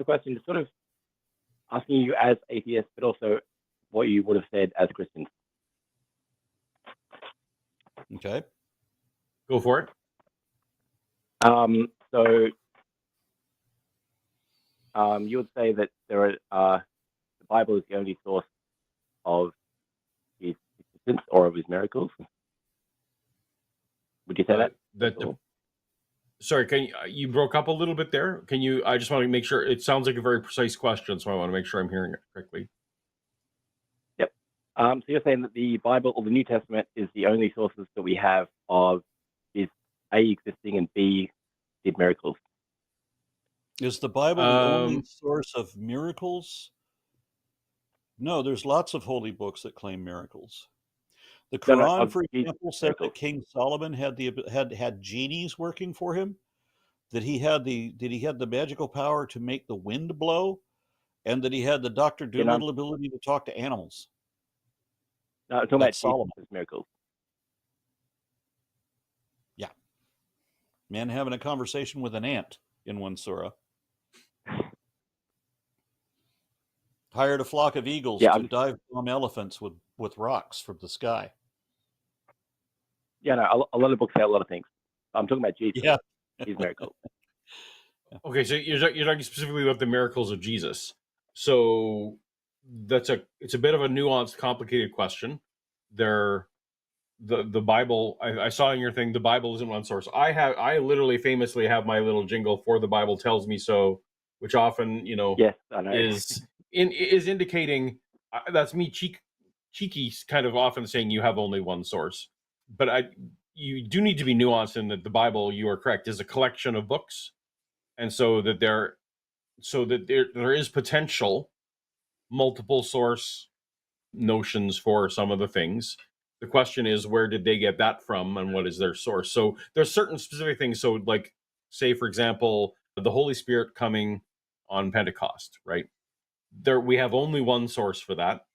have a question, sort of asking you as atheists, but also what you would have said as Christians. Okay. Go for it. So you would say that there are the Bible is the only source of his existence or of his miracles. Would you say that? Sorry, can you broke up a little bit there? Can you? I just want to make sure. It sounds like a very precise question, so I want to make sure I'm hearing it correctly. Yep. So you're saying that the Bible or the New Testament is the only sources that we have of his A, existing, and B, did miracles. Is the Bible the only source of miracles? No, there's lots of holy books that claim miracles. The Quran, for example, said that King Solomon had genies working for him. That he had the magical power to make the wind blow, and that he had the Dr. Dolittle ability to talk to animals. No, I'm talking about Solomon's miracles. Yeah, man having a conversation with an ant in one surah. Hired a flock of eagles to dive bomb elephants with rocks from the sky. Yeah, no, a lot of books say a lot of things. I'm talking about Jesus. Yeah. His miracles. Okay, so you're talking specifically about the miracles of Jesus. So it's a bit of a nuanced, complicated question. The Bible, I saw in your thing, the Bible isn't one source. I literally famously have my little jingle for the Bible tells me so, which often, yes, I know. is indicating that's me cheeky kind of often saying you have only one source. But you do need to be nuanced in that the Bible, you are correct, is a collection of books. And so that there is potential multiple source notions for some of the things. The question is, where did they get that from and what is their source? So there's certain specific things. So like, say, for example, the Holy Spirit coming on Pentecost, right? We have only one source for that.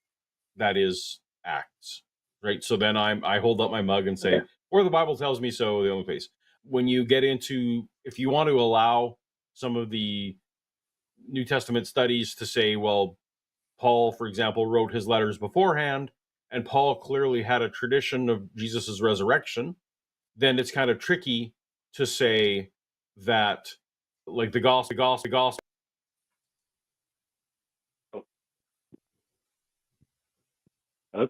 That is Acts, right? So then I hold up my mug and say, or the Bible tells me so, the only place. When you get into, if you want to allow some of the New Testament studies to say, well, Paul, for example, wrote his letters beforehand, and Paul clearly had a tradition of Jesus's resurrection, then it's kind of tricky to say that, like the gospel. Hello?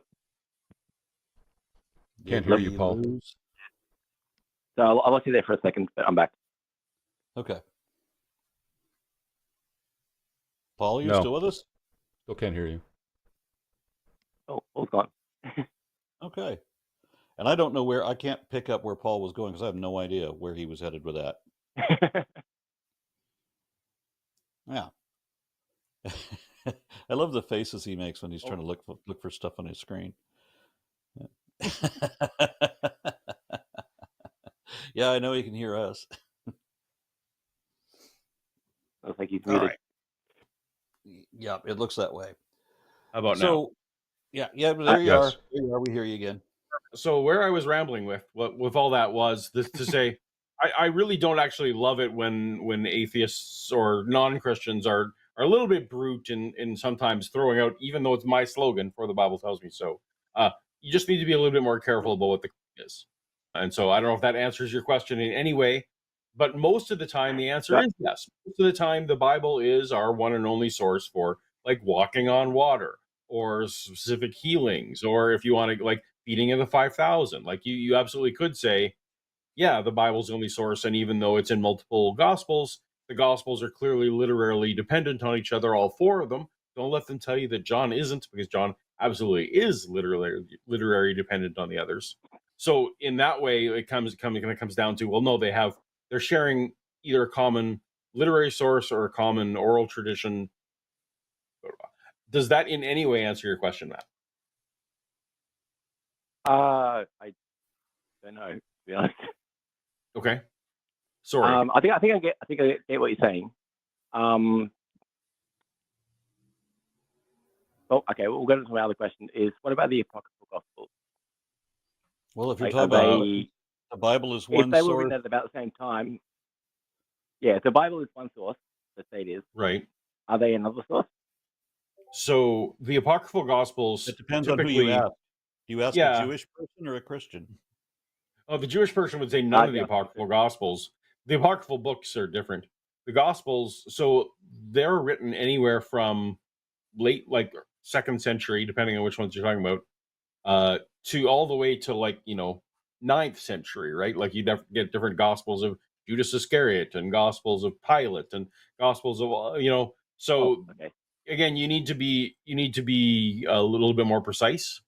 Can't hear you, Paul. So I'll let you there for a second, but I'm back. Okay. Paul, you still with us? Still can't hear you. Oh, Paul's gone. Okay. And I don't know I can't pick up where Paul was going because I have no idea where he was headed with that. Yeah. I love the faces he makes when he's trying to look for stuff on his screen. Yeah, I know he can hear us. Looks like he's muted. All right. Yeah, it looks that way. How about now? Yeah, but there you are. There you are. We hear you again. So where I was rambling with all that was this to say, I really don't actually love it when atheists or non-Christians are a little bit brute in sometimes throwing out, even though it's my slogan for the Bible tells me so. You just need to be a little bit more careful about what the claim is. And so I don't know if that answers your question in any way, but most of the time the answer is yes. Most of the time the Bible is our one and only source for like walking on water or specific healings, or if you want to like feeding of the 5,000, like you absolutely could say, yeah, the Bible's the only source. And even though it's in multiple gospels, the gospels are clearly literally dependent on each other, all four of them. Don't let them tell you that John isn't, because John absolutely is literary dependent on the others. So in that way, it comes down to, well, no, they're sharing either a common literary source or a common oral tradition. Does that in any way answer your question, Matt? I don't know, to be honest. Okay. Sorry. I think I get what you're saying. Oh, okay. We'll go to my other question. Is what about the Apocryphal Gospels? Well, if you're talking about the Bible is one source. If they were written at about the same time, yeah, the Bible is one source. Let's say it is. Right. are they another source? So the Apocryphal Gospels. It depends on who you ask. Do you ask a Jewish person or a Christian? Oh, the Jewish person would say none of the Apocryphal Gospels. The Apocryphal books are different. The Gospels, so they're written anywhere from late, like 2nd century, depending on which ones you're talking about, to all the way to 9th century, right? Like you get different Gospels of Judas Iscariot and Gospels of Pilate and Gospels of So again, you need to be a little bit more precise.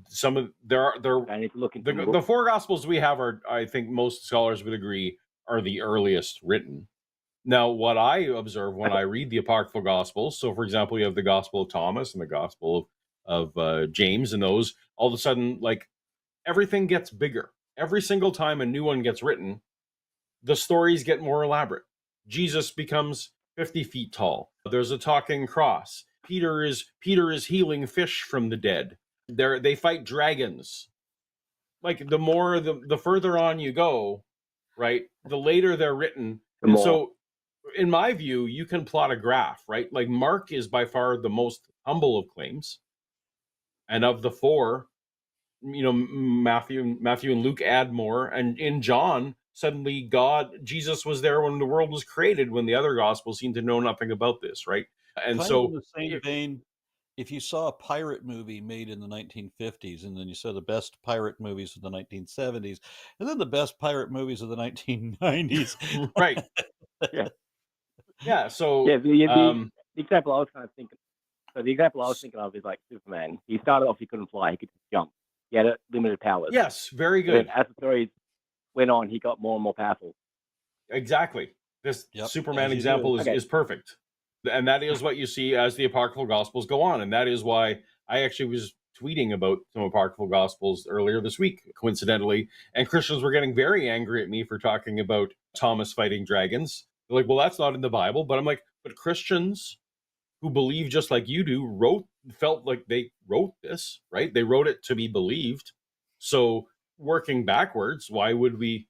Some of I need to look into the 4 Gospels we have are, I think most scholars would agree, are the earliest written. Now, what I observe when I read the Apocryphal Gospels, so for example, you have the Gospel of Thomas and the Gospel of James, and those, all of a sudden, like, everything gets bigger. Every single time a new one gets written, the stories get more elaborate. Jesus becomes 50 feet tall. There's a talking cross. Peter is healing fish from the dead. They fight dragons. Like the further on you go, right, the later they're written. And so in my view, you can plot a graph, right? Like Mark is by far the most humble of claims. And of the 4, Matthew and Luke add more. And in John, suddenly Jesus was there when the world was created, when the other Gospels seem to know nothing about this, right? And kind so of in the same vein, if you saw a pirate movie made in the 1950s, and then you saw the best pirate movies of the 1970s, and then the best pirate movies of the 1990s, right? Yeah. So the example I was kind of thinking. So the example I was thinking of is like Superman. He started off, he couldn't fly, he could just jump. He had limited powers. Yes, very good. But as the stories went on, he got more and more powerful. Exactly. This Superman example is perfect. And that is what you see as the Apocryphal Gospels go on. And that is why I actually was tweeting about some Apocryphal Gospels earlier this week, coincidentally. And Christians were getting very angry at me for talking about Thomas fighting dragons. They're like, well, that's not in the Bible. But I'm like, but Christians who believe just like you do felt like they wrote this, right? They wrote it to be believed. So working backwards, why would we,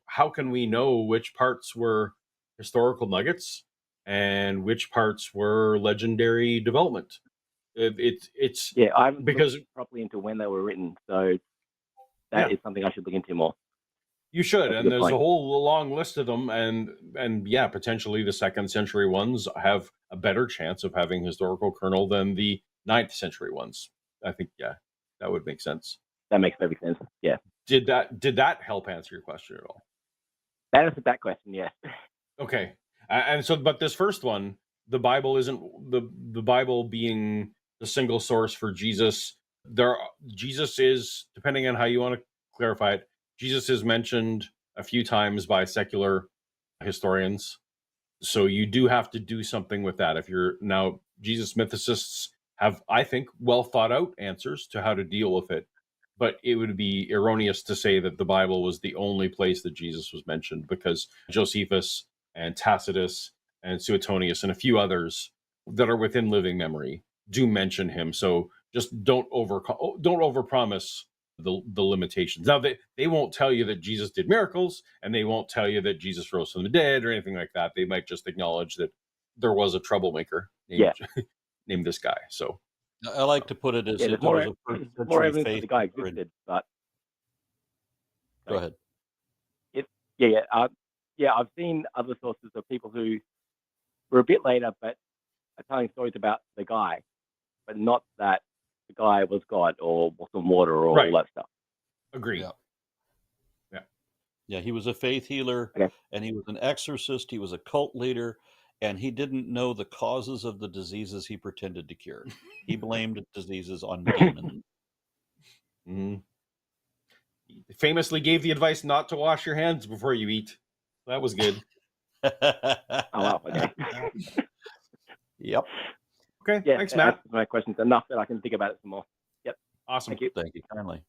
how can we know which parts were historical nuggets and which parts were legendary development? It's I'm because properly into when they were written, so that is something I should look into more. You should, and there's a whole long list of them, and potentially the 2nd century ones have a better chance of having historical kernel than the 9th century ones. I think that would make sense. That makes perfect sense. Yeah. Did that help answer your question at all? That answered that question. Yeah. Okay, and so, but this first one, the Bible isn't the Bible being the single source for Jesus. Jesus is, depending on how you want to clarify it, Jesus is mentioned a few times by secular historians. So you do have to do something with that. If you're now, Jesus mythicists have, I think, well thought out answers to how to deal with it. But it would be erroneous to say that the Bible was the only place that Jesus was mentioned, because Josephus and Tacitus and Suetonius and a few others that are within living memory do mention him. So just don't overpromise the limitations. Now they won't tell you that Jesus did miracles, and they won't tell you that Jesus rose from the dead or anything like that. They might just acknowledge that there was a troublemaker named this guy. So I like to put it as there's more evidence that the guy existed, but go ahead. I've seen other sources of people who were a bit later, but are telling stories about the guy, but not that the guy was God or walked on water or all that stuff. Agreed. Yeah, he was a faith healer, and he was an exorcist. He was a cult leader, and he didn't know the causes of the diseases he pretended to cure. He blamed diseases on demons. Mm-hmm. He famously gave the advice not to wash your hands before you eat. That was good. Oh, wow. Okay. Yep. Okay. Thanks, Matt. My question's enough that I can think about it some more. Yep. Awesome. Thank you. Thank you kindly.